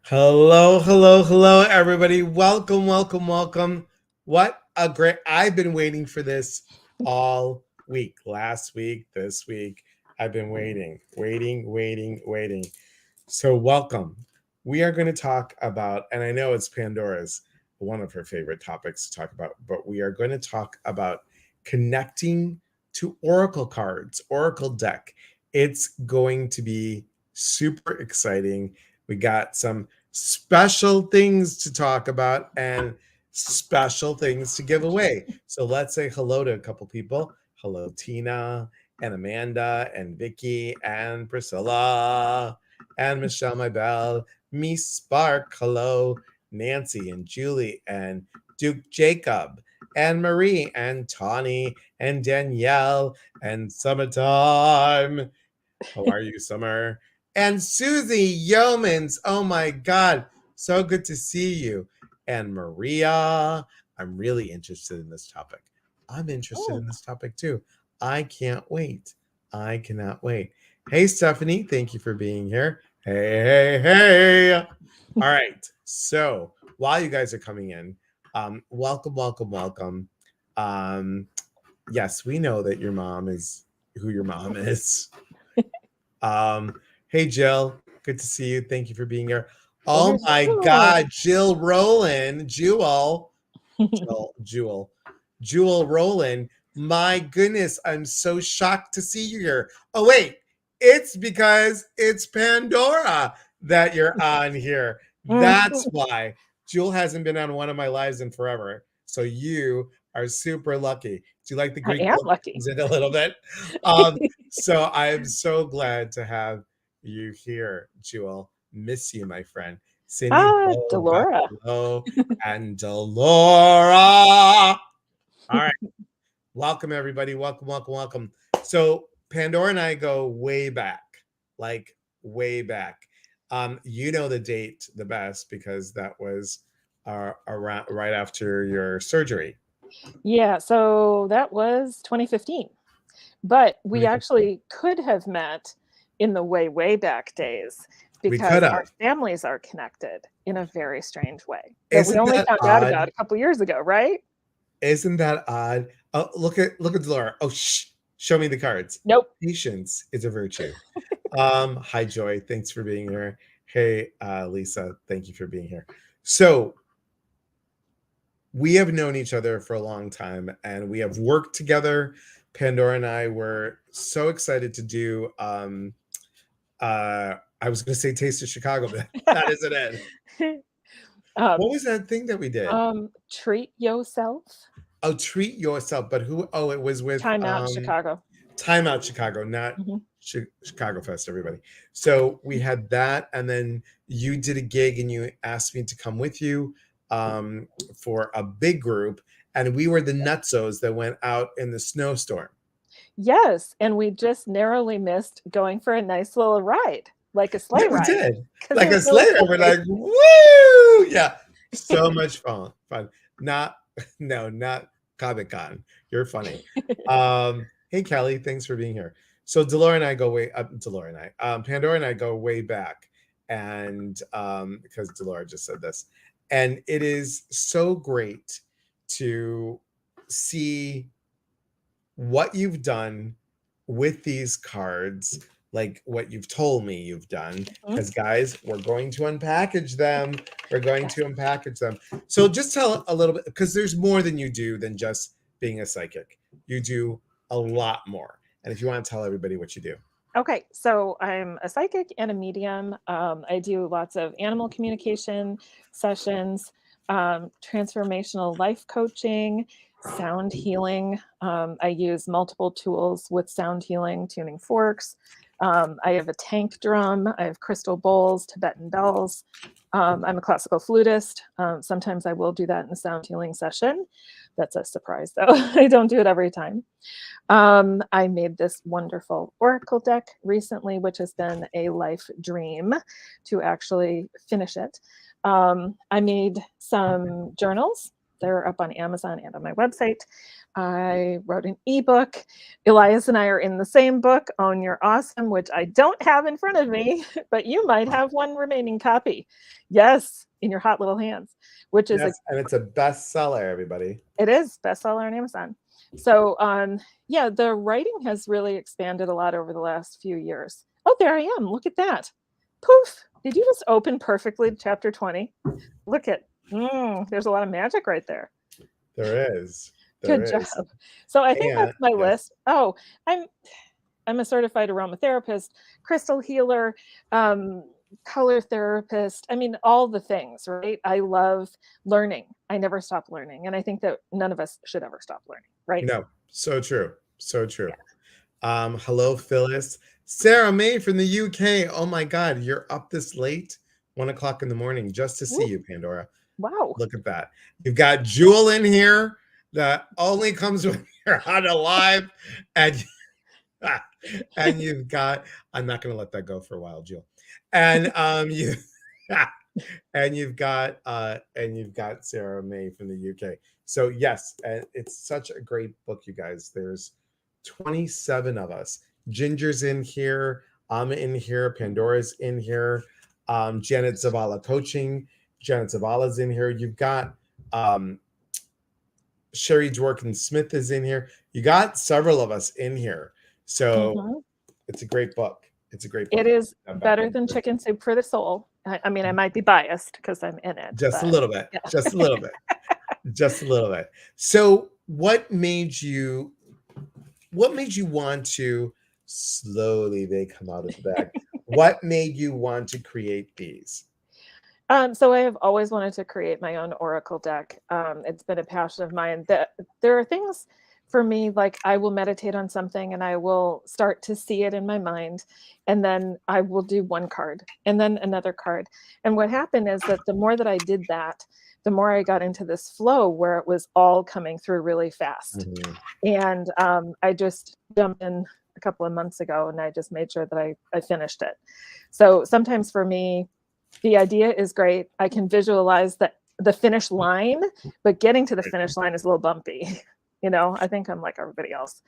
Hello, hello, hello, everybody. Welcome, welcome, welcome. What a great, I've been waiting for this all week. Last week, this week. I've been waiting. So, welcome. We are going to talk about, and I know it's Pandora's one of her favorite topics to talk about, but we are going to talk about connecting to Oracle cards, Oracle deck. It's going to be super exciting. We got some special things to talk about and special things to give away. So let's say hello to a couple people. Hello, Tina and Amanda and Vicky and Priscilla and Michelle, my belle, me Spark, hello, Nancy and Julie and Duke Jacob and Marie and Tawny and Danielle and Summertime. How are you, Summer? And Susie Yeomans. Oh my God. So good to see you. And Maria. I'm really interested in this topic. I'm interested Oh, in this topic too. I can't wait. I cannot wait. Hey, Stephanie. Thank you for being here. Hey. All right. So while you guys are coming in, welcome. Um, yes, we know that your mom is who your mom is. Hey Jill, good to see you. Thank you for being here. Oh my bonjour. God, Jill Rowland, Jewel, Jewel Rowland. My goodness, I'm so shocked to see you here. Oh wait, it's because it's Pandora that you're on here. That's why. Jewel hasn't been on one of my lives in forever, so you are super lucky. Do you like the I Greek am lucky. in a little bit? Um, so I'm so glad to have you here, Jewel. Miss you, my friend. Cindy Ho, got Delora. hello, and Delora. All right. Welcome, everybody. Welcome. So Pandora and I go way back, like way back. You know the date the best because that was around right after your surgery. Yeah, so that was 2015. But we 2015. actually could have met in the way, way back days We could because our have. families are connected in a very strange way that we Isn't only that found out odd? about a couple years ago, right? Isn't that odd? Oh, look at Laura. Oh, show me the cards. Nope. Patience is a virtue. Hi Joy, thanks for being here. Hey, Lisa, thank you for being here. So we have known each other for a long time, and we have worked together. Pandora and I were so excited to do. I was going to say Taste of Chicago, but that isn't it. um, What was that thing that we did? treat yourself. Oh, treat yourself. But who? Oh, it was with Time out, Chicago. Time Out Chicago, not Mhm. Chicago Fest, everybody. So we had that, and then you did a gig and you asked me to come with you for a big group, and we were the nutsos that went out in the snowstorm. Yes, and we just narrowly missed going for a nice little ride, like a Yeah, sleigh we ride, did. because it Like a was really Slayer. We're chilly. like, woo! Yeah. So much fun. Not no, not Comic Con. You're funny. Hey Kelly, thanks for being here. So Delora and I go way up Delora and I. Pandora and I go way back. And because Delora just said this. And it is so great to see what you've done with these cards, like what you've told me you've done. Mhm. Because, guys, we're going to unpackage them. We're going Yes. to unpackage them. So, just tell a little bit, because there's more than you do than just being a psychic. You do a lot more. And if you want to tell everybody what you do, Okay, so I'm a psychic and a medium. I do lots of animal communication sessions, transformational life coaching, sound healing. I use multiple tools with sound healing, tuning forks. I have a tank drum. I have crystal bowls, Tibetan bells. I'm a classical flutist. Sometimes I will do that in a sound healing session. That's a surprise, though. I don't do it every time. I made this wonderful oracle deck recently, which has been a life dream to actually finish it. I made some journals. They're up on Amazon and on my website. I wrote an ebook. Elias and I are in the same book, Own Your Awesome, which I don't have in front of me, but you might have one remaining copy. Yes, in your hot little hands, which is Yes, and it's a bestseller, everybody. it is bestseller on Amazon. So yeah, the writing has really expanded a lot over the last few years. Oh, there I am. Look at that. Poof. Did you just open perfectly to chapter 20? Look at, there's a lot of magic right there. There is. Good There job. is. So I think And that's my yes. list. Oh, I'm a certified aromatherapist, crystal healer, color therapist. I mean, all the things, right? I love learning. I never stop learning. And I think that none of us should ever stop learning, right? No, so true. So true. Yeah. Hello, Phyllis. Sarah May from the UK. Oh my God, you're up this late, 1 o'clock in the morning, just to see Ooh, you, Pandora. wow. Look at that. You've got Jewel in here that only comes when you're on alive, and and you've got. I'm not going to let that go for a while, Jewel. And you. And you've got Sarah May from the UK. So yes, and it's such a great book, you guys. There's 27 of us. Ginger's in here. I'm in here. Pandora's in here. Janet Zavala coaching. Janet Zavala's in here. You've got Sherry Dworkin Smith is in here. You got several of us in here. So it's a great book. It's a great book. It is better than Chicken Soup for the Soul. I mean, I might be biased because I'm in it. Just a but little bit. yeah. Just a little bit. Just a little bit. So what made you want to slowly they come out of the bag? What made you want to create these? So I have always wanted to create my own Oracle deck. It's been a passion of mine. There are things for me, like I will meditate on something and I will start to see it in my mind, and then I will do one card and then another card. And what happened is that the more that I did that, the more I got into this flow where it was all coming through really fast. And I just jumped in a couple of months ago and I just made sure that I finished it. So sometimes for me, the idea is great. I can visualize the finish line, but getting to the finish line is a little bumpy. I think I'm like everybody else.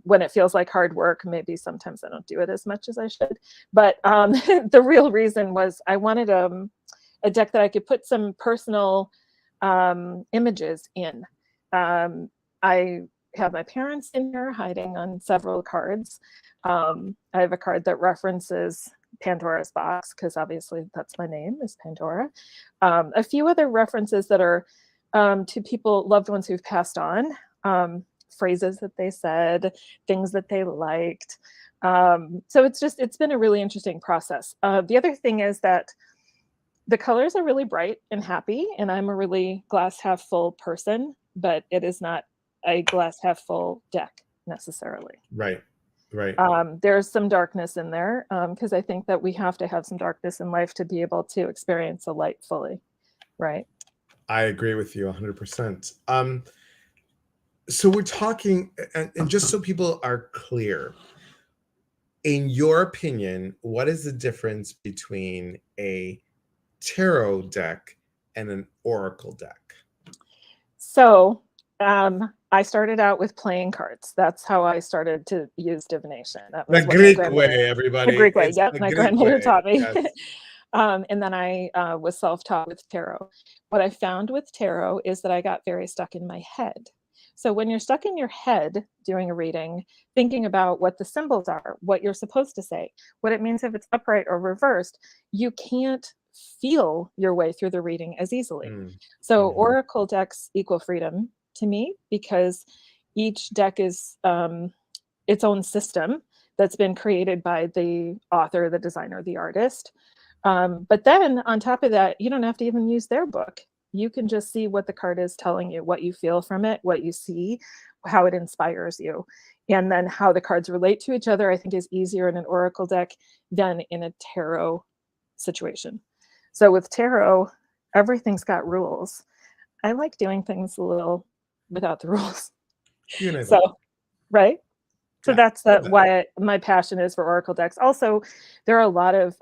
When it feels like hard work, maybe sometimes I don't do it as much as I should. But the real reason was I wanted a deck that I could put some personal images in. I have my parents in here hiding on several cards. I have a card that references Pandora's box, because obviously that's my name is Pandora. A few other references that are to people, loved ones who've passed on, phrases that they said, things that they liked. So it's been a really interesting process. The other thing is that the colors are really bright and happy, and I'm a really glass half full person, but it is not a glass half full deck necessarily. Right. There's some darkness in there because I think that we have to have some darkness in life to be able to experience the light fully, right? I agree with you 100%. So we're talking, and just so people are clear, in your opinion, what is the difference between a tarot deck and an oracle deck? So I started out with playing cards. That's how I started to use divination. That was The what my Greek grandmother, way, everybody. the Greek way. It's Yep, the my Greek grandmother way. taught me. Yes. And then I was self-taught with tarot. What I found with tarot is that I got very stuck in my head. So when you're stuck in your head doing a reading, thinking about what the symbols are, what you're supposed to say, what it means if it's upright or reversed, you can't feel your way through the reading as easily. So oracle decks equal freedom to me, because each deck is its own system that's been created by the author, the designer, the artist. But then on top of that, you don't have to even use their book. You can just see what the card is telling you, what you feel from it, what you see, how it inspires you. And then how the cards relate to each other, I think, is easier in an oracle deck than in a tarot situation. So with tarot, everything's got rules. I like doing things a little without the rules. So, right? So Yeah, that's why my passion is for oracle decks. Also, there are a lot of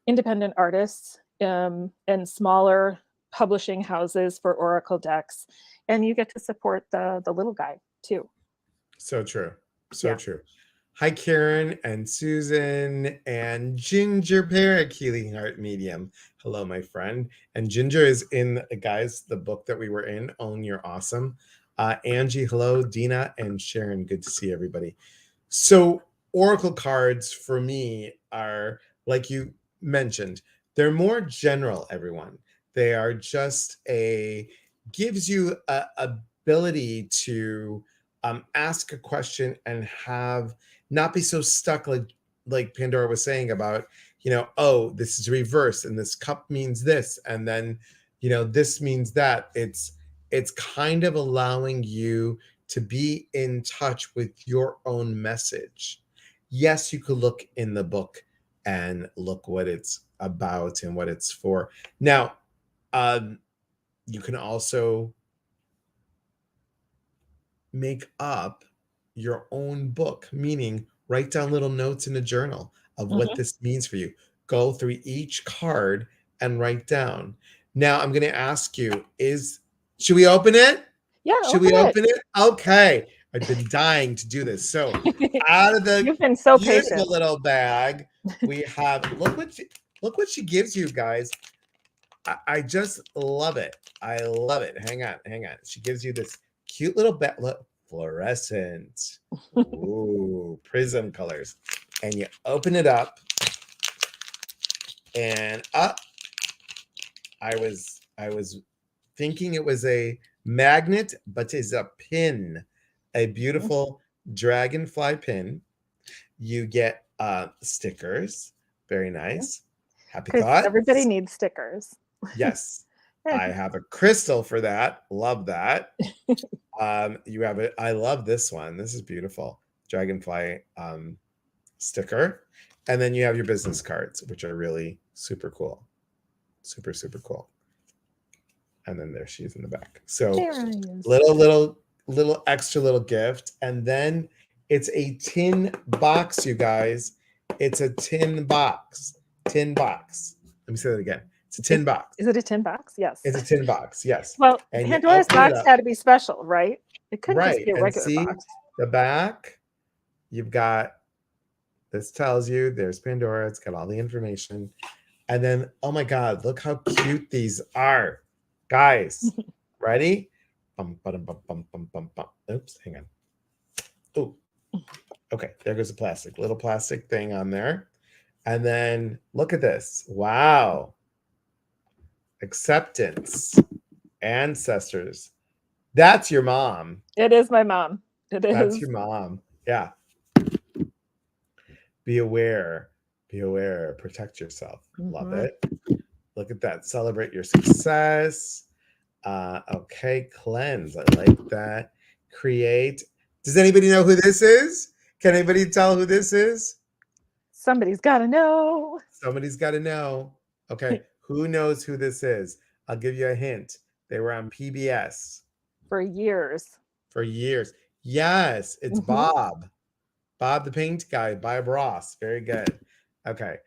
independent artists and smaller publishing houses for oracle decks. and you get to support the little guy too. So true. So Yeah. true. Hi, Karen and Susan and Ginger Parrot, Healing Heart Medium. Hello, my friend. And Ginger is in, guys, the book that we were in, Own Your Awesome. Angie, hello. Dina and Sharon, good to see everybody. So Oracle cards for me are, like you mentioned, they're more general, everyone. They are just gives you a ability to ask a question and have not be so stuck, like Pandora was saying about, oh, this is reverse and this cup means this, and then this means that. It's kind of allowing you to be in touch with your own message. Yes, you could look in the book and look what it's about and what it's for. Now, you can also make up your own book, meaning write down little notes in a journal of what Mhm. this means for you. Go through each card and write down. Now, I'm going to ask you, should we open it? Yeah, Should we open it. open it? Okay. I've been dying to do this. So, out of the You've been so beautiful patient. little bag, we have look what she gives you guys. I just love it. I love it. Hang on. She gives you this cute little bag. Look, fluorescent. Ooh, prism colors. And you open it up, and I was thinking it was a magnet, but it's a pin, a beautiful dragonfly pin. You get stickers. Very nice. Happy Because everybody thoughts. needs stickers. Yes. I have a crystal for that. Love that. You have it. I love this one. This is beautiful. Dragonfly sticker. And then you have your business cards, which are really super cool. Super, super cool. And then there she is in the back. So There I is. little extra little gift. And then it's a tin box, you guys. It's a tin box. Tin box. Let me say that again. It's a tin box. Is it a tin box? Yes. It's a tin box, yes. Well, And you Pandora's open it box up. had to be special, right? It couldn't just Right. be a And regular see box. the back, you've got, this tells you there's Pandora. It's got all the information. And then, oh my God, look how cute these are. Guys, ready? Bum, bum, bum, bum, bum, bum, bum. Oops, hang on. Oh, okay. There goes the plastic, little plastic thing on there. And then look at this. Wow. Acceptance, ancestors. That's your mom. It is my mom. It That's is. your mom. Yeah. Be aware. Be aware. Protect yourself. Love Mhm. it. Look at that. Celebrate your success. Okay. Cleanse. I like that. Create. Does anybody know who this is? Can anybody tell who this is? Somebody's got to know. Somebody's got to know. Okay. Who knows who this is? I'll give you a hint. They were on PBS For years. for years. Yes, it's Mhm. Bob. Bob the Paint Guy, Bob Ross. Very good. Okay.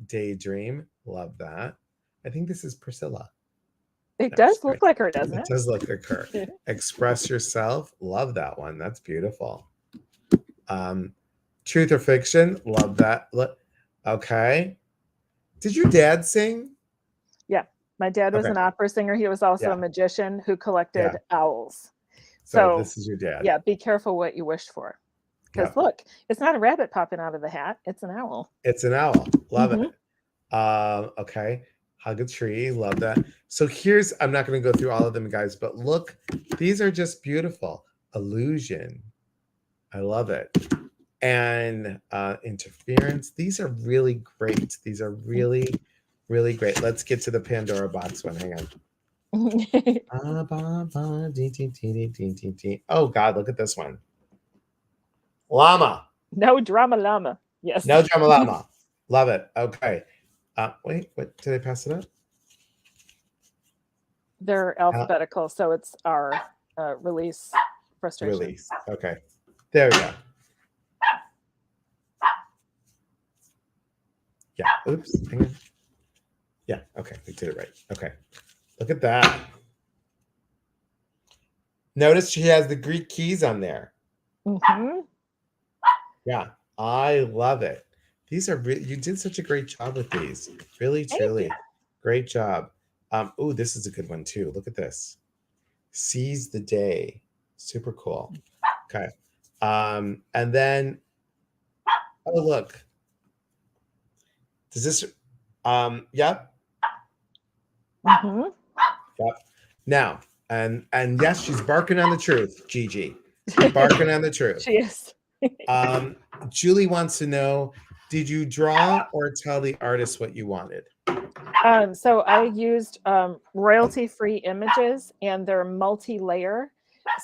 Daydream. Love that. I think this is Priscilla. It No, I'm just does kidding. look like her, doesn't It does look like her. it? Express yourself. Love that one. That's beautiful. Truth or fiction. Love that. Okay. Did your dad sing? Yeah. My dad was Okay. an opera singer. He was also a Yeah. magician who Yeah. collected owls. So So, this is your dad. yeah, be careful what you wish for. Because Yep. look, it's not a rabbit popping out of the hat, it's an owl. It's an owl. Love Mhm. it. Okay. Hug a tree. Love that. So I'm not going to go through all of them, guys, but look, these are just beautiful. Illusion. I love it. And interference. These are really great. These are really, really great. Let's get to the Pandora box one. Hang on. Oh, God, look at this one. Llama. No drama llama. Yes. No drama llama. Love it. Okay. Wait, what? Did I pass it up? They're alphabetical, so it's our release frustration. Release. Okay. There we go. Yeah. Oops. Hang on. Yeah. Okay. We did it right. Okay. Look at that. Notice she has the Greek keys on there. Mm-hmm. Yeah, I love it. These are you did such a great job with these. Really, Thank you. truly, great job. Oh, this is a good one too. Look at this. Seize the day. Super cool. Okay. And then oh look, does this yep, Mm-hmm. yep. Now, and yes, she's barking on the truth, Gigi. Barking on the truth. She is. Um, Julie wants to know, did you draw or tell the artist what you wanted? So I used royalty-free images, and they're multi-layer.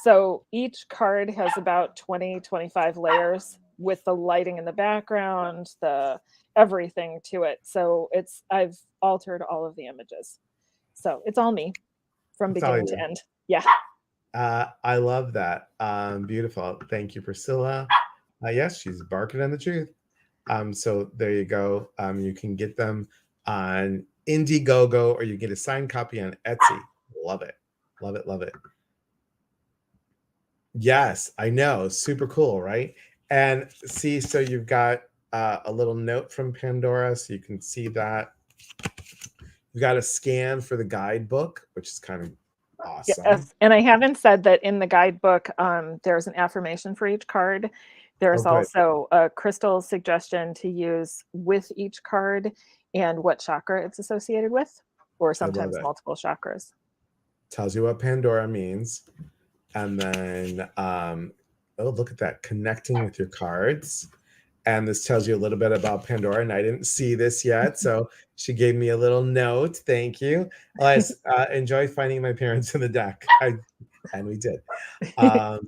So each card has about 20, 25 layers with the lighting in the background, the everything to it. So I've altered all of the images. So it's all me from That's all beginning to you. end. Yeah. I love that. Beautiful. Thank you, Priscilla. Yes, she's barking on the truth. So there you go. You can get them on Indiegogo or you get a signed copy on Etsy. Love it. Love it. Love it. Yes, I know. Super cool, right? And see, so you've got a little note from Pandora, so you can see that. You've got a scan for the guidebook, which is kind of awesome. Yes. And I haven't said that in the guidebook, there's an affirmation for each card. Oh, There's good. also a crystal suggestion to use with each card and what chakra it's associated with, or I love sometimes it. multiple chakras. Tells you what Pandora means. And then, oh, look at that, connecting with your cards. And this tells you a little bit about Pandora. And I didn't see this yet. So she gave me a little note. Thank you. I enjoy finding my parents in the deck. And we did. Um,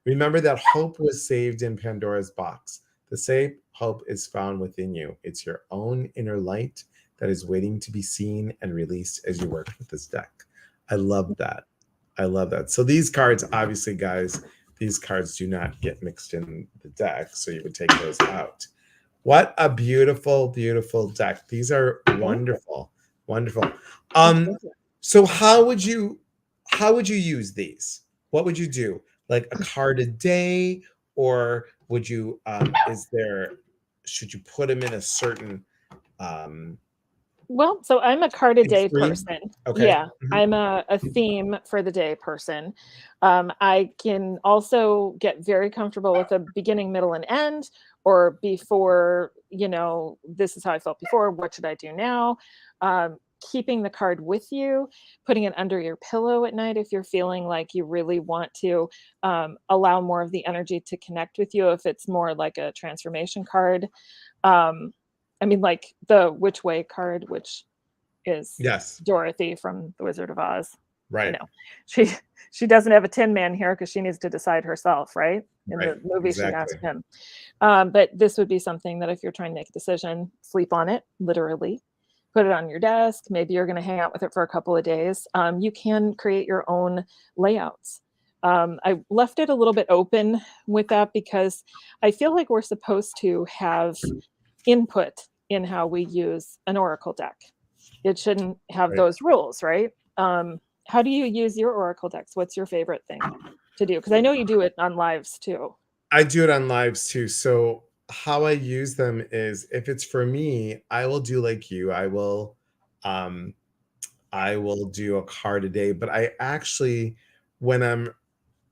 remember that hope was saved in Pandora's box. The same hope is found within you. It's your own inner light that is waiting to be seen and released as you work with this deck. I love that. I love that. So these cards, obviously, guys, these cards do not get mixed in the deck. So you would take those out. What a beautiful, beautiful deck. These are Thank you. wonderful. Wonderful. Oh, Um, thank you. so how would you use these? What would you do? Like a card a day, or would you is there should you put them in a certain um Well, so I'm a card a day extreme? person. Okay. Yeah, I'm a theme for the day person. I can also get very comfortable with a beginning, middle, and end, or before, this is how I felt before. What should I do now? Keeping the card with you, putting it under your pillow at night if you're feeling like you really want to allow more of the energy to connect with you, if it's more like a transformation card. Um, I mean, like the Which Way card, which is Yes. Dorothy from The Wizard of Oz. I Right. know she she doesn't have a Tin Man here because she needs to decide herself, right? In Right. the movie, she Exactly. asked him. But this would be something that if you're trying to make a decision, sleep on it, literally. Put it on your desk. Maybe you're going to hang out with it for a couple of days. You can create your own layouts. I left it a little bit open with that because I feel like we're supposed to have input in how we use an oracle deck. It shouldn't have Right. those rules, right? How do you use your oracle decks? What's your favorite thing to do? Because I know you do it on lives too. I do it on lives too. So how I use them is if it's for me, I will do like you. Um I will do a card a day, but I actually when I'm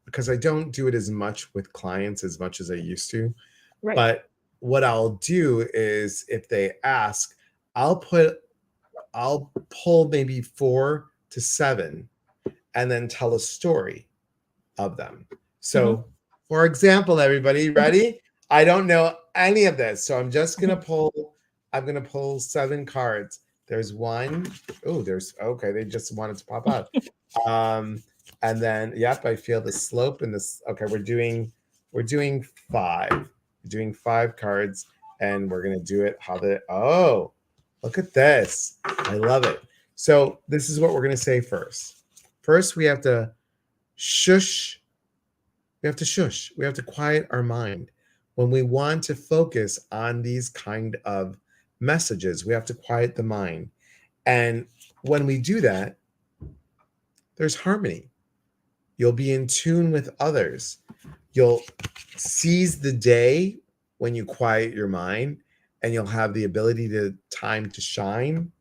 because I don't do it as much with clients as much as I used to. Right. But what I'll do is if they ask, I'll put I'll pull maybe 4 to 7 and then tell a story of them. Mhm. So, for example, everybody, ready? I don't know any of this, so I'm just gonna pull. I'm gonna pull 7 cards. There's one. Oh, there's okay. They just wanted to pop out. Um, and then yep, I feel the slope in this. Okay, we're doing 5. We're doing 5 cards, and we're gonna do it how the oh, look at this. I love it. So this is what we're gonna say first. First, we have to shush. We have to shush. We have to quiet our mind. When we want to focus on these kind of messages, we have to quiet the mind. And when we do that, there's harmony. You'll be in tune with others. You'll seize the day when you quiet your mind, and you'll have the ability to time to shine.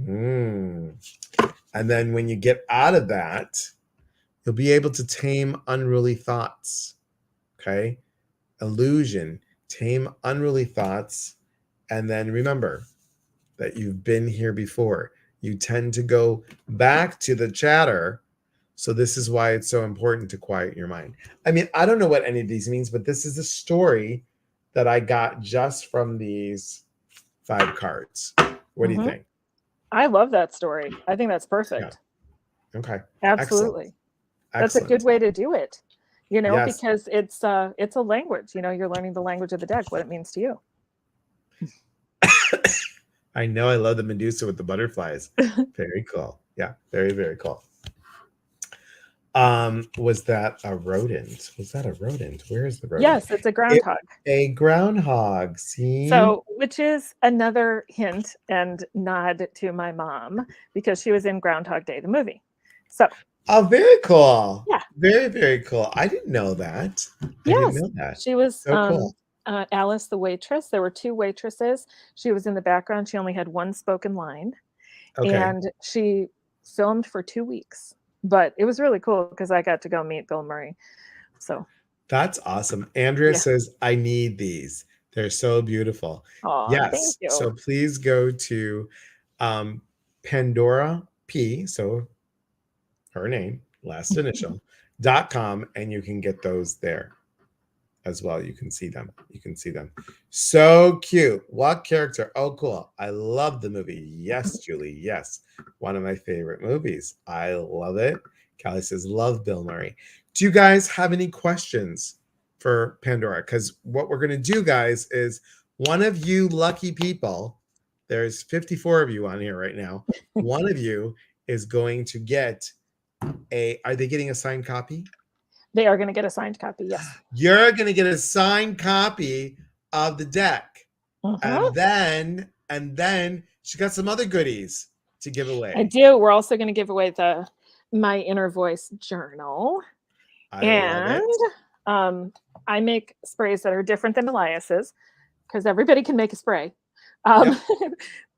And then when you get out of that, you'll be able to tame unruly thoughts. Okay. Illusion, tame unruly thoughts. And then remember that you've been here before. You tend to go back to the chatter. So this is why it's so important to quiet your mind. I mean, I don't know what any of these means, but this is a story that I got just from these 5 cards. What do you think? I love that story. I think that's Yeah. perfect. Okay. Absolutely. That's a good Excellent. way to do it, Yes. because it's a language. You're learning the language of the deck, what it means to you. I know. I love the Medusa with the butterflies. Very cool. Yeah. Very, very cool. Was that a rodent? Was that a rodent? Where is the rodent? Yes, it's a groundhog. A groundhog. See? So, which is another hint and nod to my mom, because she was in Groundhog Day, the movie. So, Oh, very cool. yeah. Very, very cool. I didn't know that. I didn't Yes, know that. she was So cool. Alice the waitress. There were 2 waitresses. She was in the background. She only had one spoken line, Okay. and she filmed for 2 weeks. But it was really cool because I got to go meet Bill Murray. So, That's awesome. Andrea yeah. says, I need these. They're so beautiful. Aw, thank Yes. you. So please go to Pandora P, so her name, last initial.com, and you can get those there as well. You can see them. You can see them. So cute. What character? Oh, cool. I love the movie. Yes, Julie. Yes. One of my favorite movies. I love it. Callie says, love Bill Murray. Do you guys have any questions for Pandora? Because what we're going to do, guys, is one of you lucky people, there's 54 of you on here right now. One of you is going to get are they getting a signed copy? They are going to get a signed copy, yes. You're going to get a signed copy of the deck. Uh-huh. And then she got some other goodies to give away. I do. We're also going to give away the My Inner Voice journal. I love it. I make sprays that are different than Elias's, because everybody can make a spray.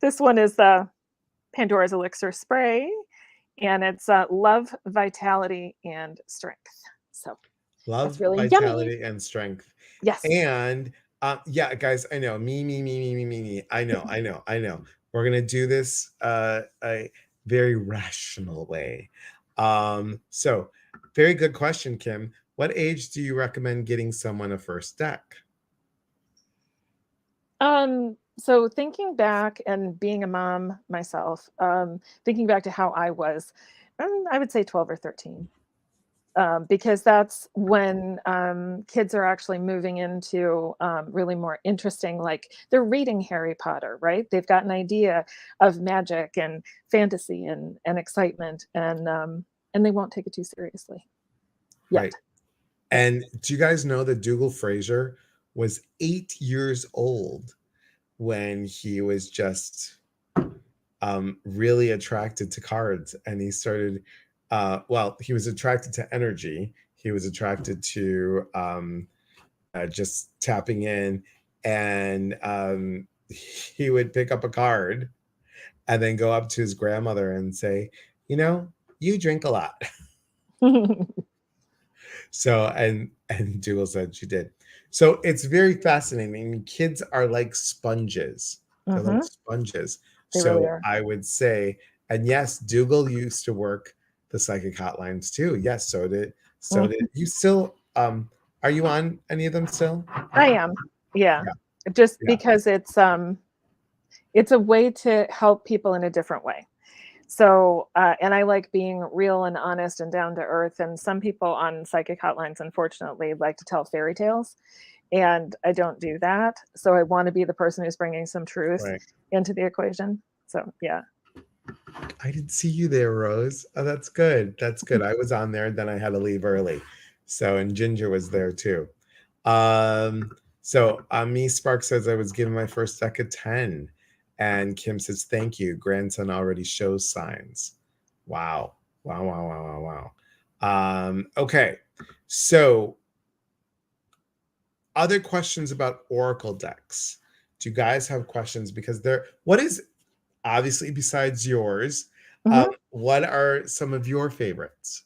This one is the Pandora's Elixir spray, and it's love, vitality, and strength. So Love, that's really vitality, yummy. and strength. Yes. And yeah, guys, I know. Me. I know. We're gonna do this a very rational way. So very good question, Kim. What age do you recommend getting someone a first deck? So thinking back and being a mom myself, thinking back to how I was, I would say 12 or 13. Because that's when kids are actually moving into really more interesting, like they're reading Harry Potter, right? They've got an idea of magic and fantasy and excitement, and they won't take it too seriously yet. Right. And do you guys know that Dougal Fraser was 8 years old when he was just really attracted to cards, and he started he was attracted to energy. He was attracted to just tapping in, and he would pick up a card and then go up to his grandmother and say, you drink a lot. So and Dougal said she did. So it's very fascinating. Kids are like sponges. They're like sponges. They really So are. I would say, and yes, Dougal used to work the psychic hotlines too. Yes, so did you still are you on any of them still? I am. Yeah. Yeah. Just Yeah. because it's a way to help people in a different way. So, and I like being real and honest and down to earth. And some people on psychic hotlines, unfortunately, like to tell fairy tales. And I don't do that. So I want to be the person who's bringing some truth Right. into the equation. So, yeah. I didn't see you there, Rose. Oh, that's good. That's good. I was on there, then I had to leave early. So, and Ginger was there too. So me Spark says I was given my first deck of 10. And Kim says, thank you. Grandson already shows signs. Wow. Okay, so other questions about oracle decks. Do you guys have questions? Because what is, obviously besides yours, Mhm. what are some of your favorites?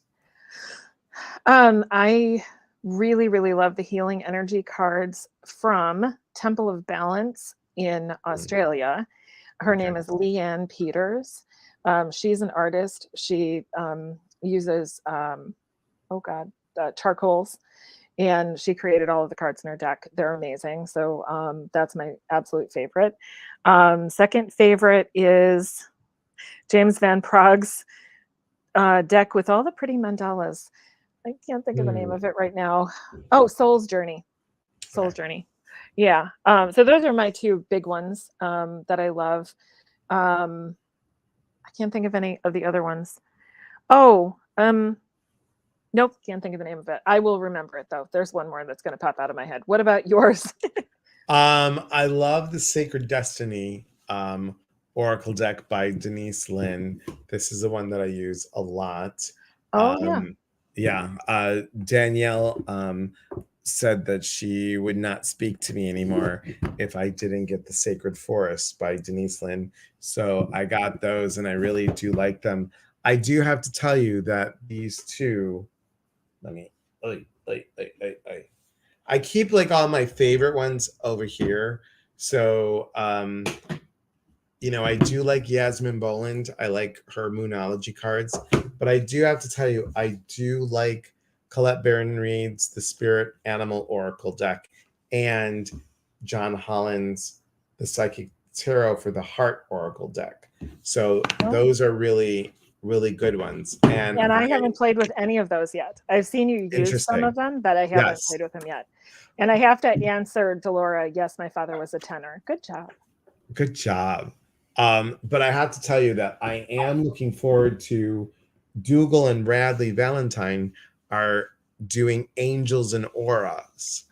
I really, really love the healing energy cards from Temple of Balance in Mm, Australia. Her okay. name is Leanne Peters. She's an artist. She uses, oh God, charcoals, and she created all of the cards in her deck. They're amazing. So that's my absolute favorite. Second favorite is James Van Prague's deck with all the pretty mandalas. I can't think of the name Hmm, of it right now. Oh, Soul's Journey. okay. Soul's Journey. Yeah. So those are my two big ones that I love. Um, I can't think of any of the other ones. Oh, nope, can't think of the name of it. I will remember it though. There's one more that's going to pop out of my head. What about yours? I love the Sacred Destiny Oracle deck by Denise Lynn. This is the one that I use a lot. Oh yeah. Um, yeah, Danielle said that she would not speak to me anymore if I didn't get the Sacred Forest by Denise Lynn. So I got those, and I really do like them. I do have to tell you that these two. Let me. I keep like all my favorite ones over here. So, I do like Yasmin Boland. I like her Moonology cards, but I do have to tell you, I do like Colette Baron Reed's The Spirit Animal Oracle deck and John Holland's The Psychic Tarot for the Heart Oracle deck. So Oh. those are really, really good ones. And And I I, haven't played with any of those yet. I've seen you use some interesting. of them, but I haven't Yes. played with them yet. And I have to answer Delora, yes, my father was a tenor. Good job. Good job. But I have to tell you that I am looking forward to Dougal and Bradley Valentine are doing Angels and Auras.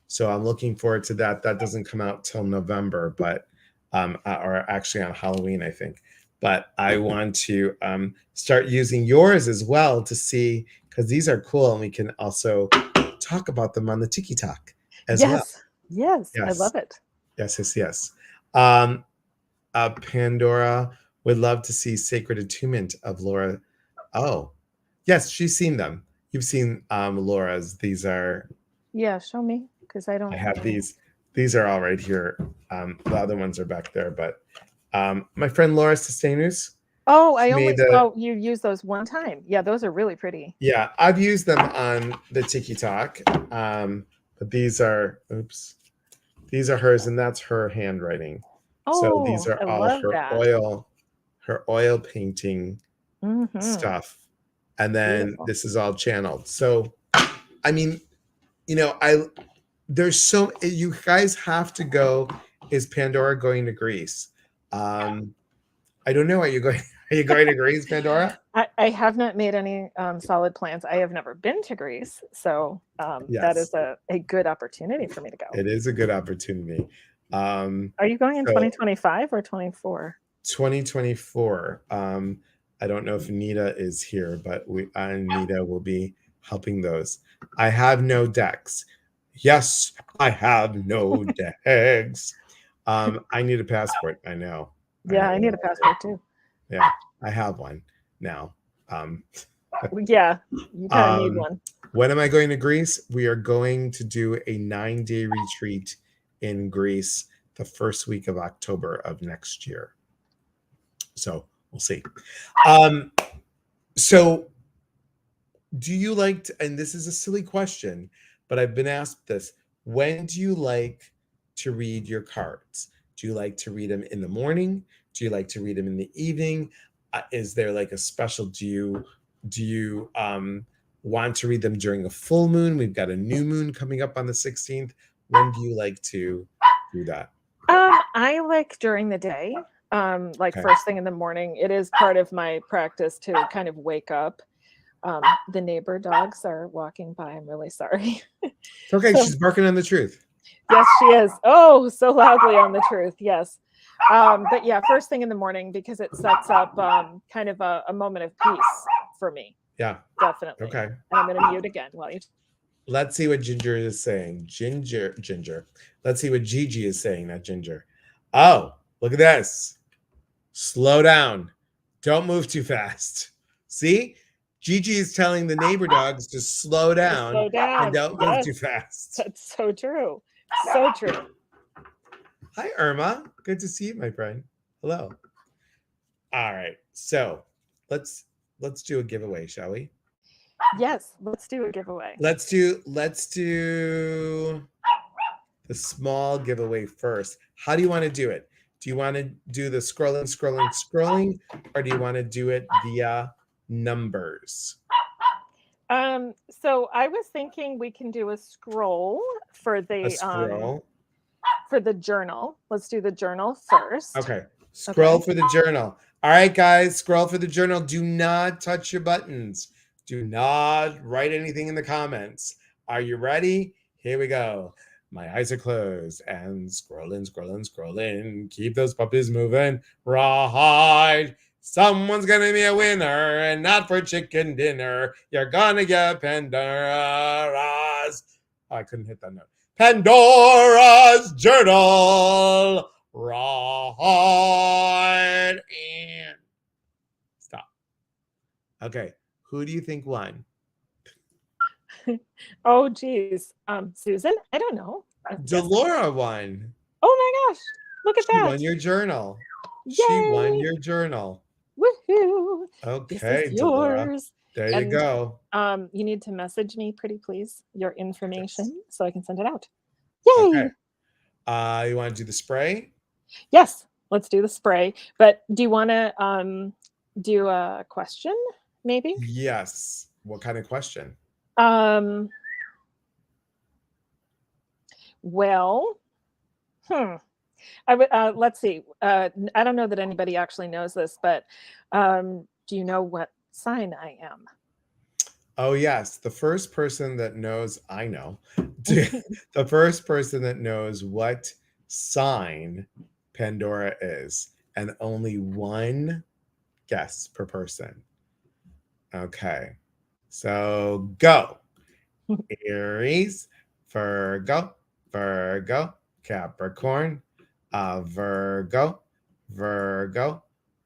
So I'm looking forward to that. That doesn't come out till November, but or actually on Halloween, I think. But I want to start using yours as well to see, because these are cool and we can also talk about them on the Tiki Talk as well. Yes. Yes. I Yes, love it. yes, yes, yes. Um, Pandora would love to see Sacred Attunement of Laura. Oh, yes, she's seen them. You've seen Laura's. These are, Yeah. Show me because I I don't. have these. These are all right here. The other ones are back there, but my friend Laura Sustainers, Oh, she I made only. the, Oh, you use those one time. Yeah. Those are really pretty. yeah, I've used them on the Tiki Talk. But these are, oops, these are hers, and that's her handwriting. So these Oh, are I all love that. her oil painting Mm-hmm. stuff, and then Beautiful. this is all channeled. So I mean, I there's so, you guys have to go. Is Pandora going to Greece? I don't know. Are you going? Are you going to Greece, Pandora? I have not made any solid plans. I have never been to Greece, so that Yes, is a good opportunity for me to go. it is a good opportunity. Are you going in So 2025 or 24? 2024. I don't know if Nita is here, but Nita will be helping those. I have no decks. Yes, I have no decks. I need a passport. I know. I Yeah, know. I need a passport too. Yeah, I have one now. Um, Yeah, you kind of need um, one. when am I going to Greece? We are going to do a 9-day retreat in Greece the first week of October of next year. So we'll see. Um, so do you like to, and this is a silly question, but I've been asked this. When do you like to read your cards? Do you like to read them in the morning? Do you like to read them in the evening? Is there like a special, do you want to read them during a full moon? We've got a new moon coming up on the 16th. When do you like to do that? I like during the day, like Okay. first thing in the morning. It is part of my practice to kind of wake up. The neighbor dogs are walking by. I'm really sorry. It's okay. So She's barking on the truth. yes, she is. Oh, so loudly on the truth. Yes. But yeah, first thing in the morning because it sets up kind of a moment of peace for me. Yeah. Definitely. Okay. And I'm going to mute again while you. Let's see what Ginger is saying. Ginger. Let's see what Gigi is saying, not Ginger. Oh, look at this. Slow down. Don't move too fast. See? Gigi is telling the neighbor dogs to slow down Slow down. and don't move too fast. That's so true. So true. Hi, Irma. Good to see you, my friend. Hello. All right. So let's do a giveaway, shall we? Yes, let's do a giveaway. Let's do the small giveaway first. How do you want to do it? Do you want to do the scrolling, or do you want to do it via numbers? So I was thinking we can do a scroll for the journal. Let's do the journal first. Okay. Scroll for the journal. All right, guys, scroll for the journal. Do not touch your buttons. Do not write anything in the comments. Are you ready? Here we go. My eyes are closed and scrolling. Keep those puppies moving. Right. Someone's gonna be a winner and not for chicken dinner. You're gonna get Pandora's. Oh, I couldn't hit that note. Pandora's journal. Right. And stop. Okay. Who do you think won? Oh, geez. Susan? I don't know. Delora won. Oh my gosh. Look at that. She won your journal. Yay. She won your journal. Woohoo. Okay, this is Delora. yours. There you go. You need to message me, pretty please, your information so I can send it out. Yay. Okay. You want to do the spray? Yes, let's do the spray. But do you want to do a question, maybe? Yes. What kind of question? Well, let's see. I don't know that anybody actually knows this, but do you know what sign I am? Oh, yes. The first person that knows, I know. The first person that knows what sign Pandora is, and only one guess per person. Okay. So go. Aries, Virgo, Capricorn, Virgo,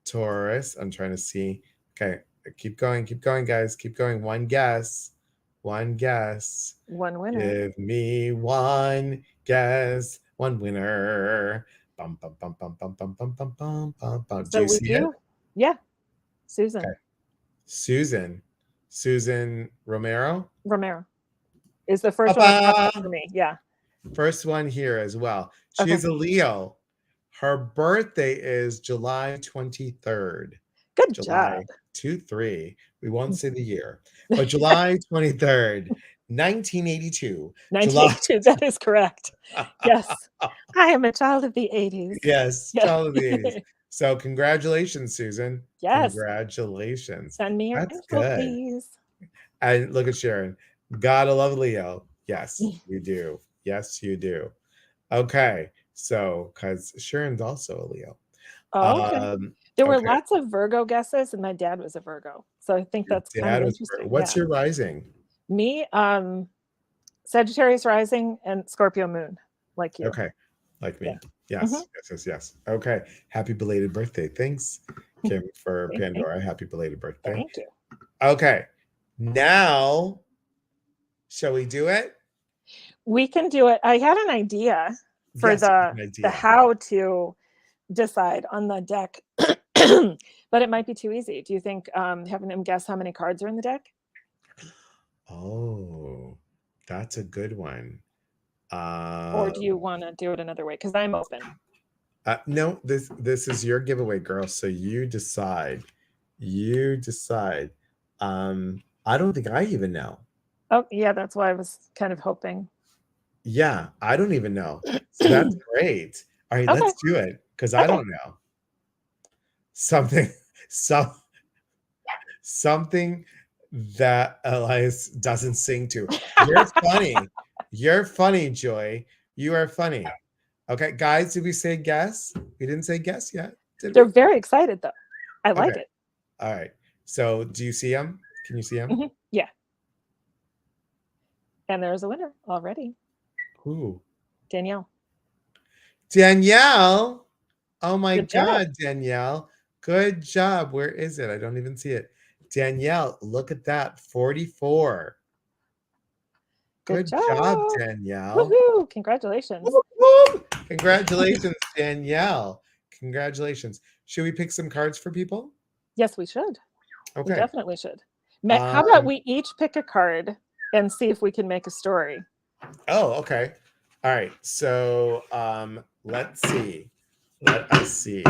Taurus. I'm trying to see. Okay. Keep going, guys. Keep going. One guess. One winner. Give me one guess. One winner. Bum, bum, bum, bum, bum, bum, bum, bum, bum, bum, bum. Do you see it? Yeah. Susan. Okay. Susan Romero is the first one for me. Yeah. First one here as well. She is a Leo. Her birthday is July 23rd. Good job. 2-3. We won't say the year, but July 23rd, 1982. 1982, that is correct. Yes. I am a child of the 80s. Yes, child of the 80s. So congratulations, Susan. Yes. Congratulations. Send me your That's info, good. please. And look at Sharon. Gotta love Leo. Yes, you do. Yes, you do. Okay. So, because Sharon's also a Leo. Oh, okay. There were lots of Virgo guesses, and my dad was a Virgo. So I think that's kind of interesting. What's your rising? Me, Sagittarius rising and Scorpio moon, like you. Okay. Like me. Yeah. Yes. Okay. Happy belated birthday. Thanks, Kim, for Pandora. Happy belated birthday. Thank you. Okay. Now, shall we do it? We can do it. I had an idea for the how to decide on the deck, but it might be too easy. Do you think having them guess how many cards are in the deck? Oh, that's a good one. Or do you want to do it another way? Because I'm open. No, this is your giveaway, girl. So you decide. You decide. I don't think I even know. Oh, yeah, that's why I was kind of hoping. Yeah, I don't even know. So that's great. All right, let's do it, because I don't know. Something that Elias doesn't sing to. You're funny. You're funny, Joy. You are funny. Okay, guys, did we say guess? We didn't say guess yet. They're very excited, though. I like it. All right. So do you see them? Can you see him? Yeah. And there's a winner already. Who? Danielle. Danielle. Oh my Good job. God, Danielle. Good job. Where is it? I don't even see it. Danielle, look at that. 44. Good Good job, job. Danielle. Woohoo! Congratulations. Whoop, whoop. Congratulations, Danielle. Congratulations. Should we pick some cards for people? Yes, we should. We Okay. definitely should. How about we each pick a card and see if we can make a story? Oh, okay. All right. So let's see. Let us see.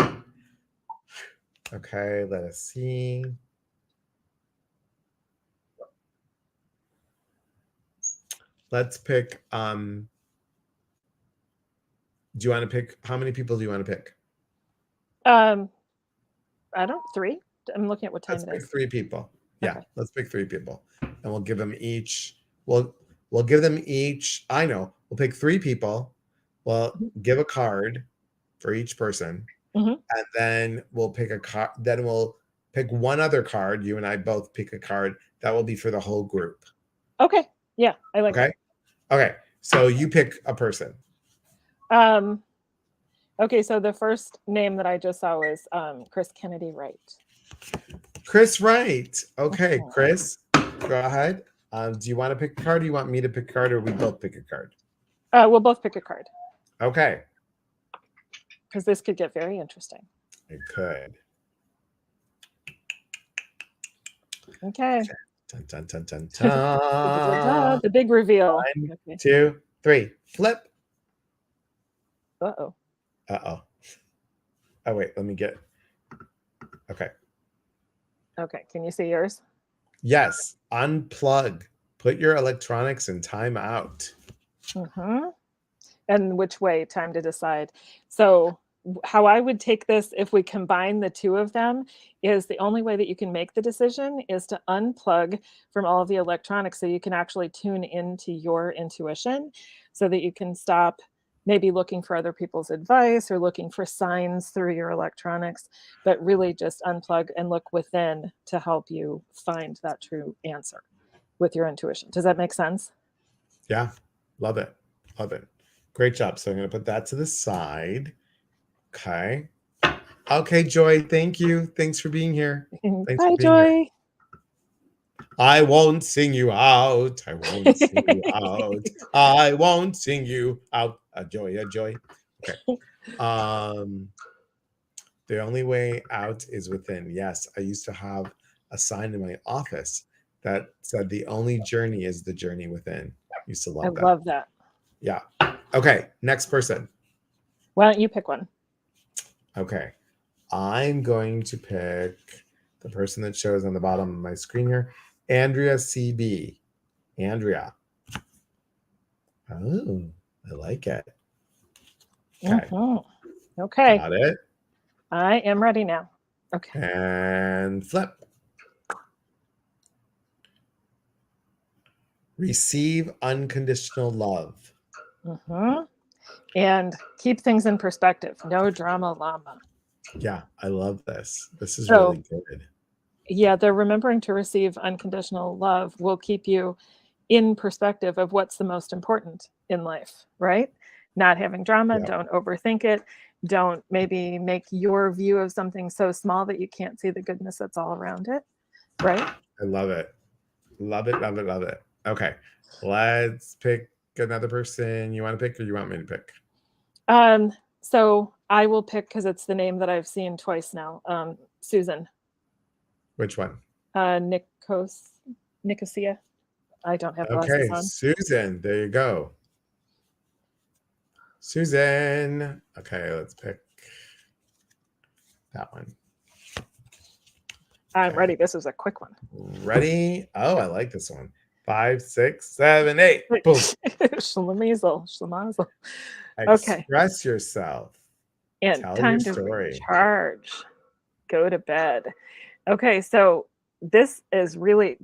Okay, let us see. Let's pick do you want to pick, how many people do you want to pick? I don't 3. I'm looking at what time Let's it pick is. 3 people. Yeah, Okay. let's pick 3 people. And we'll give them each, we'll give them each, I know, we'll pick 3 people. We'll give a card for each person. And then we'll pick a card, then we'll pick one other card. You and I both pick a card that will be for the whole group. Okay. Yeah, I like that. Okay. So you pick a person. Okay, so the first name that I just saw was Chris Kennedy Wright. Chris Wright. Okay, Chris, go ahead. Do you want to pick a card? Do you want me to pick a card, or we both pick a card? We'll both pick a card. Okay. Because this could get very interesting. It could. Okay. Dun, dun, dun, dun, dun. The big reveal. 1, 2, 3. Flip. Uh-oh. Uh-oh. Oh, wait. Let me get. Okay. Okay. Can you see yours? Yes. Unplug. Put your electronics in timeout. And which way? Time to decide. So how I would take this, if we combine the 2 of them, is the only way that you can make the decision is to unplug from all of the electronics so you can actually tune into your intuition, so that you can stop maybe looking for other people's advice or looking for signs through your electronics, but really just unplug and look within to help you find that true answer with your intuition. Does that make sense? Yeah. Love it. Love it. Great job. So I'm going to put that to the side. Okay. Okay, Joy. Thank you. Thanks for being here. Thanks Bye, for being Joy. Here. I won't sing you out. I won't sing you out. I won't sing you out. A joy, a joy. Okay. The only way out is within. Yes, I used to have a sign in my office that said the only journey is the journey within. Used to love that. I love that. Yeah. Okay. Next person. Why don't you pick one? Okay. I'm going to pick the person that shows on the bottom of my screen here. Andrea CB. Andrea. Oh, I like it. Okay. Okay. Got it. I am ready now. Okay. And flip. Receive unconditional love. And keep things in perspective. No drama llama. Yeah, I love this. This is really good. Yeah, the remembering to receive unconditional love will keep you in perspective of what's the most important in life, right? Not having drama, don't overthink it. Don't maybe make your view of something so small that you can't see the goodness that's all around it, right? I love it. Love it, love it, love it. Okay, let's pick another person. You want to pick, or you want me to pick? So I will pick, because it's the name that I've seen twice now. Susan. Which one? Nicosia. I don't have glasses on. Susan. There you go. Susan. Okay, let's pick that one. I'm ready. This is a quick one. Ready? Oh, I like this one. 5, 6, 7, 8. Boom. Schlemazel. Okay. Express yourself. And tell time your to story. recharge. Go to bed. Okay, so this is really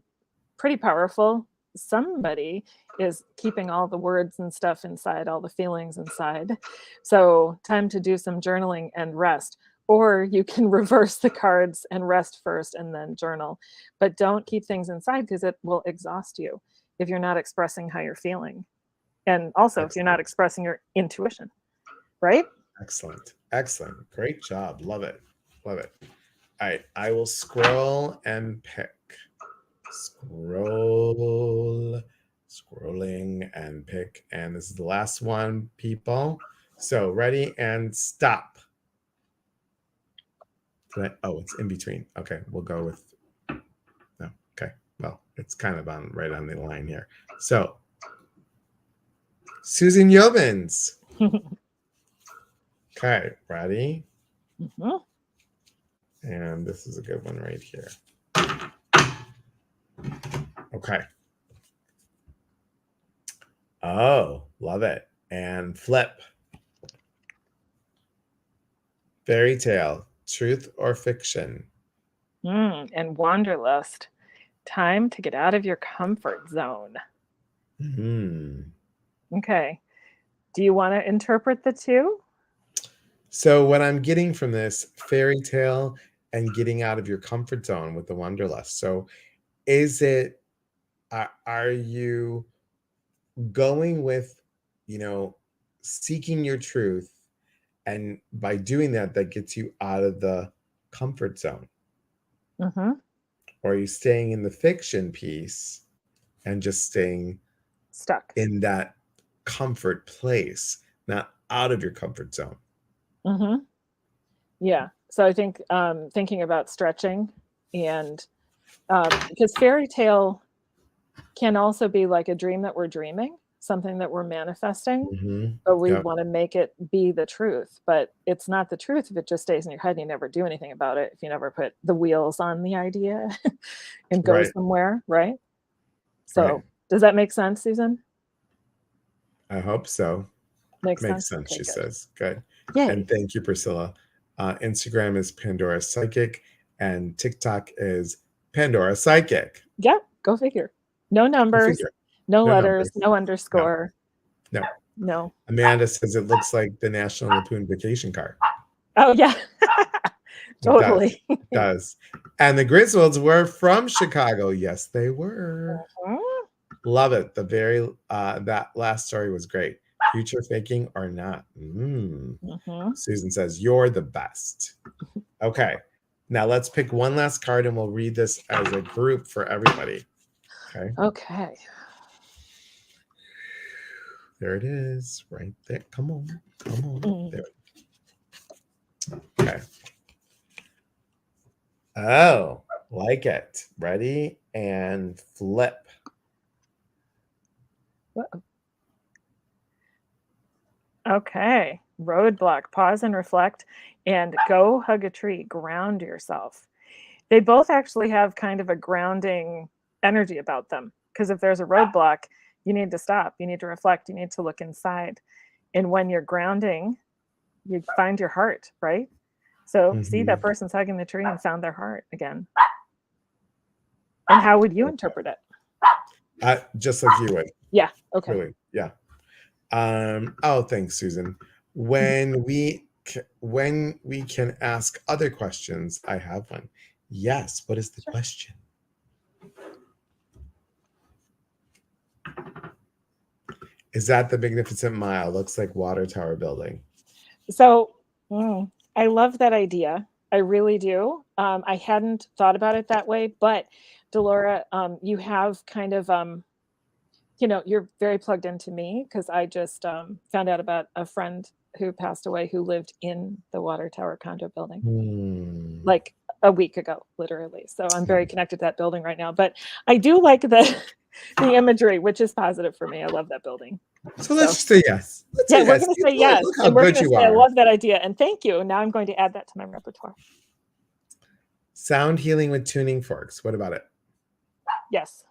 pretty powerful. Somebody is keeping all the words and stuff inside, all the feelings inside. So time to do some journaling and rest. or you can reverse the cards and rest first and then journal. But don't keep things inside because it will exhaust you if you're not expressing how you're feeling. And also if you're not Excellent. expressing your intuition, right? Excellent. Excellent. Great job. Love it. Love it. All right. I will scroll and pick. Scroll, scrolling and pick. And this is the last one, people. So ready and stop. Oh, it's in between. Okay. We'll go with, no. Okay. Well, it's kind of on right on the line here. So Susan Yeomans. Okay. Ready? Mhm. And this is a good one right here. Okay. Oh, love it. And flip. Fairy tale, truth or fiction? And wanderlust. Time to get out of your comfort zone. Hmm. Okay. Do you want to interpret the two? So what I'm getting from this fairy tale and getting out of your comfort zone with the wanderlust. So is it, are you going with, seeking your truth, and by doing that, that gets you out of the comfort zone? Mm-hmm. Or are you staying in the fiction piece and just staying Stuck. in that comfort place, not out of your comfort zone? Mm-hmm. Yeah. So I think thinking about stretching and because fairy tale can also be like a dream that we're dreaming, something that we're manifesting, Mhm. but we Yep. want to make it be the truth. But it's not the truth if it just stays in your head and you never do anything about it, if you never put the wheels on the idea and go Right. somewhere, right? Right. So does that make sense, Susan? I hope so. Makes Makes sense? sense, Okay, she good. says. Good. And Yay. thank you, Priscilla. Instagram is Pandora Psychic, and TikTok is Pandora Psychic. Yeah, go figure. No Go numbers, figure. no No letters, numbers. no No, underscore. no. No. Amanda says it looks like the National Lampoon vacation card. Oh, yeah. It does. Totally. It does. And the Griswolds were from Chicago. Yes, they were. Mhm. Love it. That last story was great. Future faking or not? Mhm. Susan says you're the best. Okay, now let's pick one last card and we'll read this as a group for everybody. Okay, Okay. there it is, right there. Come on, come on. Mm. There. Okay. Oh, like it. Ready and flip. Uh-oh. Okay. Roadblock. Pause and reflect and go hug a tree. Ground yourself. They both actually have kind of a grounding energy about them. Because if there's a roadblock, you need to stop. You need to reflect. You need to look inside. And when you're grounding, you find your heart, right? So see, that Mhm. person's hugging the tree and found their heart again. And how would you interpret it? Just like you would, Yeah. Okay. really. Yeah. Oh, thanks, Susan. When we can ask other questions, I have one. Yes, what is the Sure. question? Is that the Magnificent Mile? Looks like water tower building. So I love that idea. I really do. I hadn't thought about it that way, but Delora, you have kind of, you're very plugged into me because I just found out about a friend who passed away who lived in the water tower condo building Hmm. like a week ago, literally. So I'm very connected to that building right now. But I do like the the imagery, which is positive for me. I love that building. So let's So just say yes. Let's yeah, say we're yes. gonna say Look, yes, look how and we're good gonna you say I are. love that idea, and thank you. Now I'm going to add that to my repertoire. Sound healing with tuning forks. What about it? Yes.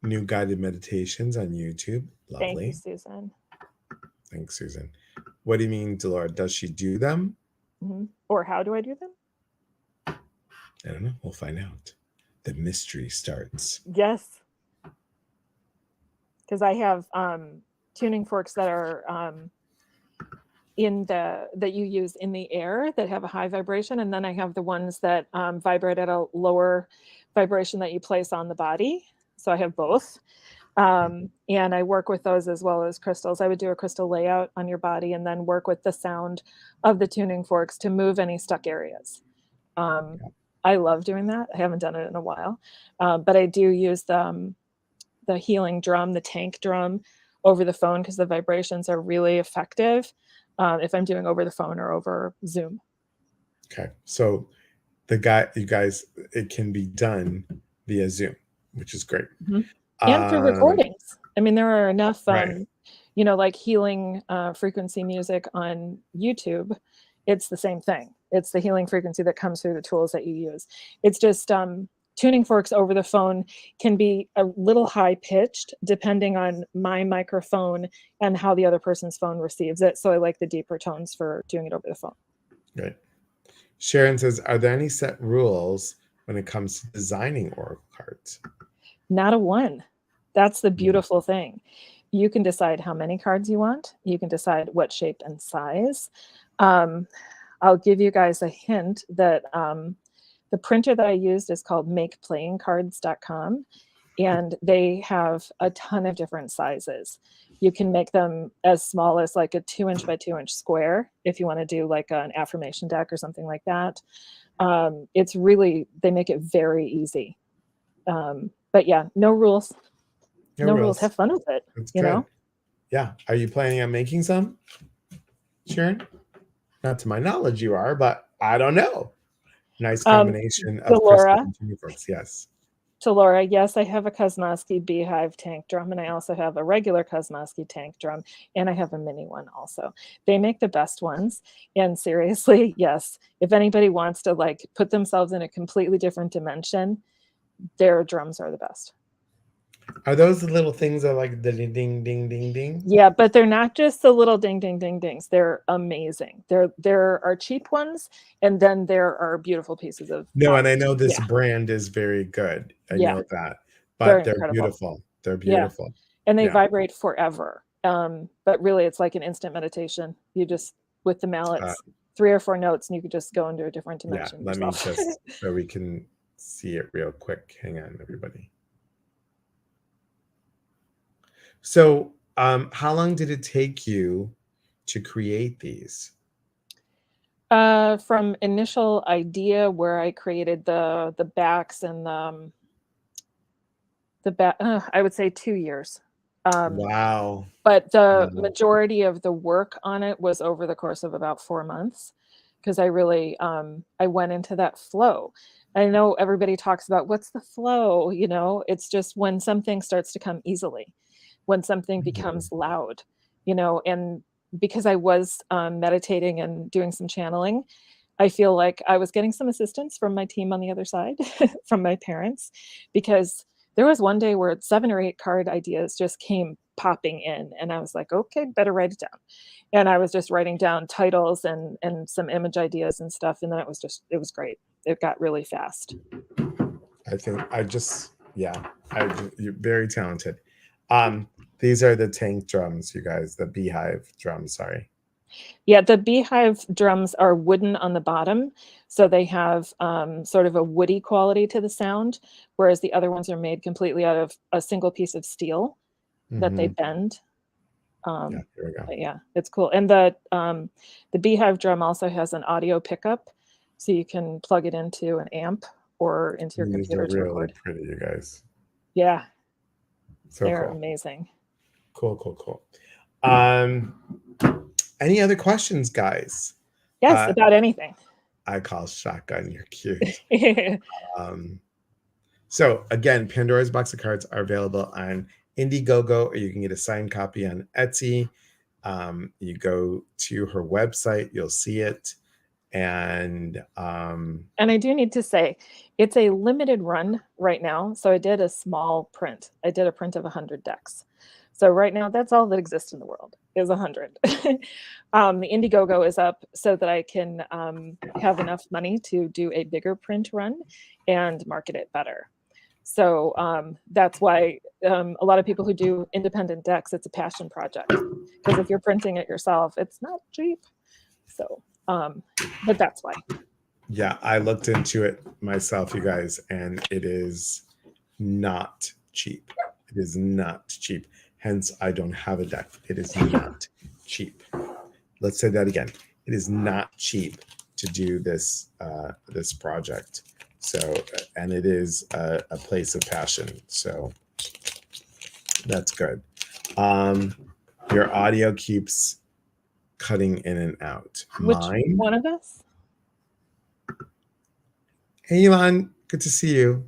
New guided meditations on YouTube. Thank you, Lovely. Susan. Thanks, Susan. What do you mean, Delora? Does she do them? Or how do I do them? I don't know. We'll find out. The mystery starts. Yes. Because I have tuning forks that are that you use in the air that have a high vibration, and then I have the ones that vibrate at a lower vibration that you place on the body. So I have both. And I work with those as well as crystals. I would do a crystal layout on your body and then work with the sound of the tuning forks to move any stuck areas. I love doing that. I haven't done it in a while, but I do use the healing drum, the tank drum, over the phone because the vibrations are really effective if I'm doing over the phone or over Zoom. Okay, so you guys, it can be done via Zoom, which is great. Mm-hmm. And through recordings. I mean, there are enough, right. like healing frequency music on YouTube. It's the same thing. It's the healing frequency that comes through the tools that you use. It's just tuning forks over the phone can be a little high pitched depending on my microphone and how the other person's phone receives it. So I like the deeper tones for doing it over the phone. Right. Sharon says, are there any set rules when it comes to designing oracle cards? Not a one. That's the beautiful thing. You can decide how many cards you want. You can decide what shape and size. I'll give you guys a hint that the printer that I used is called makeplayingcards.com, and they have a ton of different sizes. You can make them as small as like a 2-inch by 2-inch square if you want to do like an affirmation deck or something like that. It's really, they make it very easy. But yeah, no rules. No rules. Have fun with it. That's you good. know? Yeah. Are you planning on making some, Sharon? Not to my knowledge, you are, but I don't know. Nice combination of crystal and tuning forks. Yes. To Laura, yes, I have a Kosmosky Beehive tank drum, and I also have a regular Kosmosky tank drum, and I have a mini one also. They make the best ones, and seriously, yes, if anybody wants to like put themselves in a completely different dimension, their drums are the best. Are those the little things that like the ding, ding, ding, ding, ding? Yeah, but they're not just the little ding, ding, ding, dings. They're amazing. There are cheap ones, and then there are beautiful pieces of. No, and I know this brand is very good. I know that, but they're beautiful. They're beautiful. Yeah. And they vibrate forever. But really, it's like an instant meditation. You just, with the mallets, 3 or 4 notes, and you could just go into a different dimension. Yeah, let me just, so we can see it real quick. Hang on, everybody. So, how long did it take you to create these? From initial idea, where I created the backs and the back, I would say 2 years. Wow. But the majority of the work on it was over the course of about 4 months, because I really I went into that flow. I know everybody talks about what's the flow, it's just when something starts to come easily, when something becomes loud, and because I was meditating and doing some channeling, I feel like I was getting some assistance from my team on the other side, from my parents, because there was one day where 7 or 8 card ideas just came popping in, and I was like, okay, better write it down. And I was just writing down titles and some image ideas and stuff, and then it was great. It got really fast. I think you're very talented. These are the tank drums, you guys, the beehive drums, sorry. Yeah, the beehive drums are wooden on the bottom, so they have sort of a woody quality to the sound, whereas the other ones are made completely out of a single piece of steel that they bend. Here we go. But yeah, it's cool. And the beehive drum also has an audio pickup, so you can plug it into an amp or into your computer to record. Really pretty, you guys. Yeah, so they're cool. Amazing. Cool. Any other questions, guys? Yes, about anything. I call shotgun. You're cute. So again, Pandora's Box of Cards are available on Indiegogo, or you can get a signed copy on Etsy. You go to her website, you'll see it. And I do need to say, it's a limited run right now. So I did a small print. I did a print of 100 decks. So right now, that's all that exists in the world is 100. The Indiegogo is up so that I can have enough money to do a bigger print run and market it better. So that's why a lot of people who do independent decks, it's a passion project. Because if you're printing it yourself, it's not cheap. So, but that's why. Yeah, I looked into it myself, you guys, and it is not cheap. It is not cheap. Hence, I don't have a deck. It is not cheap. Let's say that again. It is not cheap to do this this project. So, and it is a place of passion. So that's good. Your audio keeps cutting in and out. Which Mine. one of us? Hey, Elon. Good to see you.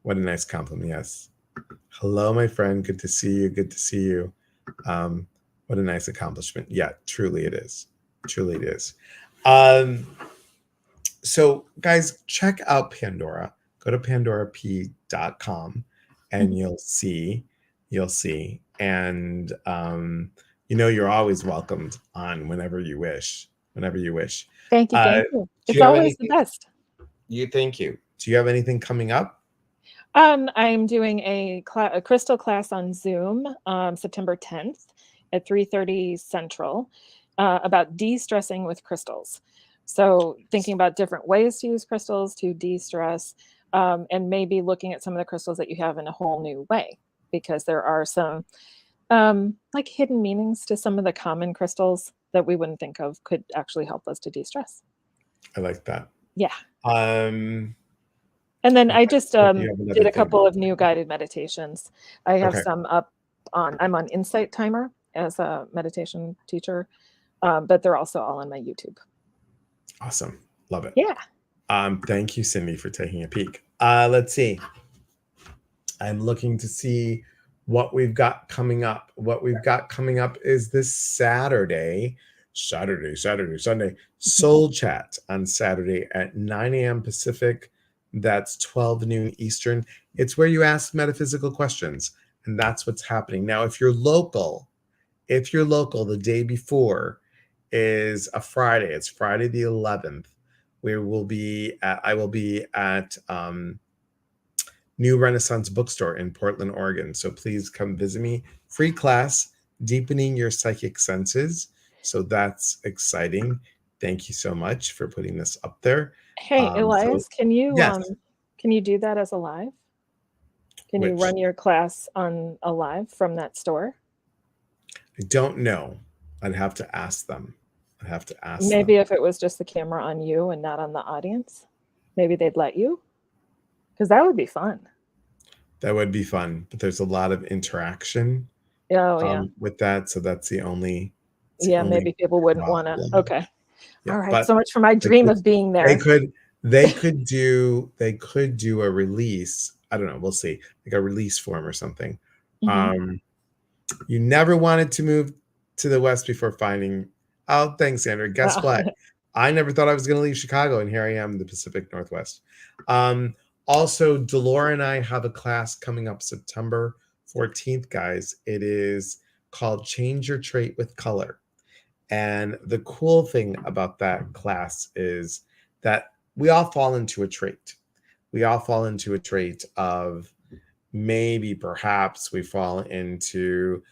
What a nice compliment. Yes. Hello, my friend. Good to see you. Good to see you. What a nice accomplishment. Yeah, truly it is. Truly it is. So, guys, check out Pandora. Go to pandorap.com and you'll see. And, you're always welcomed on whenever you wish. Whenever you wish. Thank you. Thank you. It's always the best. Thank you. Do you have anything coming up? I'm doing a crystal class on Zoom September 10th at 3:30 Central about de-stressing with crystals. So thinking about different ways to use crystals to de-stress and maybe looking at some of the crystals that you have in a whole new way, because there are some like hidden meanings to some of the common crystals that we wouldn't think of could actually help us to de-stress. I like that. Yeah. Um, And then I okay, just so you have another did a thing. couple of new guided meditations. I have Okay. some up on, I'm on Insight Timer as a meditation teacher, but they're also all on my YouTube. Awesome. Love it. Yeah. Thank you, Cindy, for taking a peek. Let's see. I'm looking to see what we've got coming up. What we've got coming up is this Sunday, Soul Chat on Saturday at 9 a.m. Pacific. That's 12 noon Eastern. It's where you ask metaphysical questions, and that's what's happening. Now, if you're local, the day before is a Friday. It's Friday the 11th. I will be at New Renaissance Bookstore in Portland, Oregon. So please come visit me. Free class, deepening your psychic senses. So that's exciting. Thank you so much for putting this up there. Hey, Elias, can yes, you do that as a live? Can you which run your class on a live from that store? I don't know. I'd have to ask them. Maybe if it was just the camera on you and not on the audience, maybe they'd let you. Because that would be fun. That would be fun, but there's a lot of interaction with that. So that's the only. Maybe people wouldn't want to. Okay. Yeah, all right. So much for my dream of being there. They could do a release. I don't know. We'll see. Like a release form or something. Mm-hmm. You never wanted to move to the West before finding. Oh, thanks, Sandra. Guess what? I never thought I was going to leave Chicago, and here I am in the Pacific Northwest. Also, Delora and I have a class coming up September 14th, guys. It is called Change Your Trait with Color. And the cool thing about that class is that we all fall into a trait. We all fall into a trait of perhaps we fall into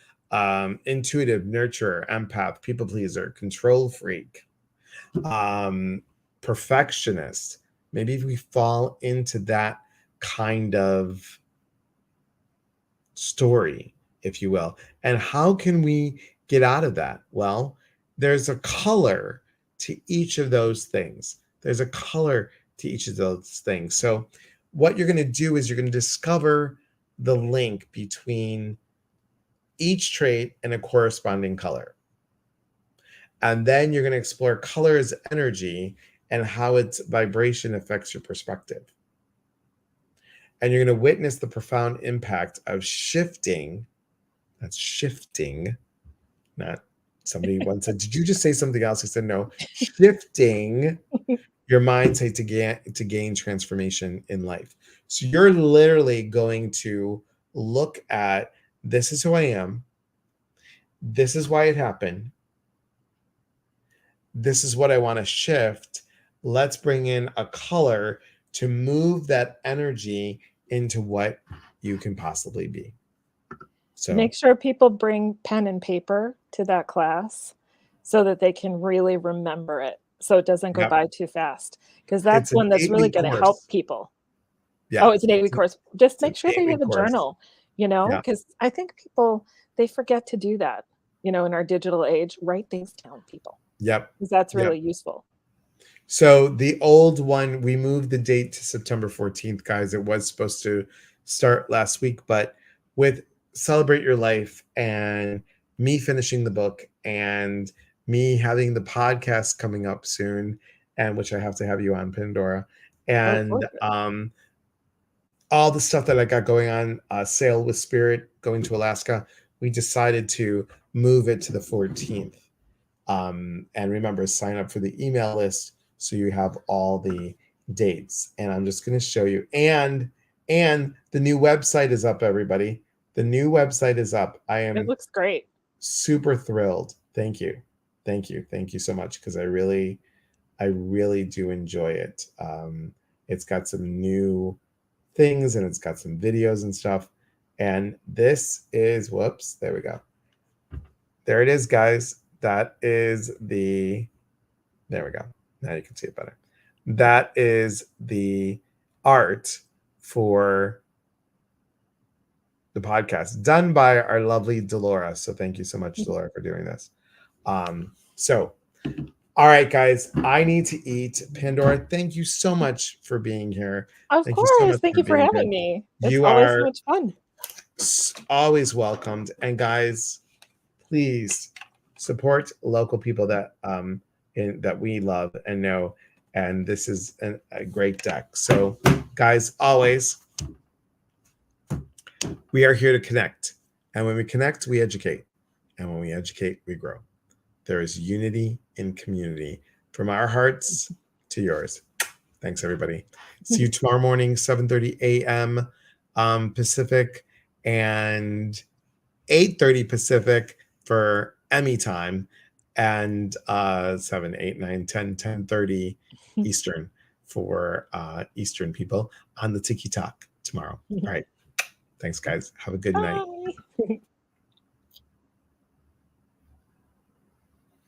intuitive, nurturer, empath, people pleaser, control freak, perfectionist. Maybe we fall into that kind of story, if you will. And how can we get out of that? Well, there's a color to each of those things. So what you're going to do is you're going to discover the link between each trait and a corresponding color. And then you're going to explore color as energy and how its vibration affects your perspective. And you're going to witness the profound impact of shifting. That's shifting. Not somebody once said, did you just say something else? I said, no. Shifting your mindset to gain transformation in life. So you're literally going to look at, this is who I am. This is why it happened. This is what I want to shift. Let's bring in a color to move that energy into what you can possibly be. So Make sure people bring pen and paper to that class so that they can really remember it, so it doesn't go yep, by too fast, because it's that's an one that's really 8-week gonna help course. people. Yeah, Oh, it's an 8-week course. Just it's an make sure they 8-week have a course. journal, you know, Yeah, because I think people, they forget to do that, you know, in our digital age. Write things down, people, yep, because that's yep. really useful. So the old one, we moved the date to September 14th, guys. It was supposed to start last week, but with Celebrate Your Life and me finishing the book and me having the podcast coming up soon, and which I have to have you on, Pandora, I look and forward to it. all the stuff that I got going on, Sail with Spirit, going to Alaska, we decided to move it to the 14th. And remember, sign up for the email list so you have all the dates. And I'm just going to show you. And the new website is up, everybody. The new website is up. I It am looks great. super thrilled. Thank you. Thank you so much, because I really do enjoy it. It's got some new things and it's got some videos and stuff. And this is, whoops, there we go. There it is, guys. That is the, there we go. Now you can see it better. That is the art for the podcast done by our lovely Delora. So thank you so much, Delora, for doing this. So, all right, guys, I need to eat. Pandora, thank you so much for being here. Of Thank you so course. much Thank for you for being having here. me. It's You always so are much fun. always welcomed. And guys, please support local people that that we love and know. And this is a great deck. So, guys, always, we are here to connect. And when we connect, we educate. And when we educate, we grow. There is unity in community from our hearts to yours. Thanks, everybody. See you tomorrow morning, 7:30 a.m. Pacific and 8:30 Pacific for Emmy time, and 7, 8, 9, 10, 10:30 Eastern for Eastern people on the Tiki Talk tomorrow. All right. Thanks, guys. Have a good night. Bye.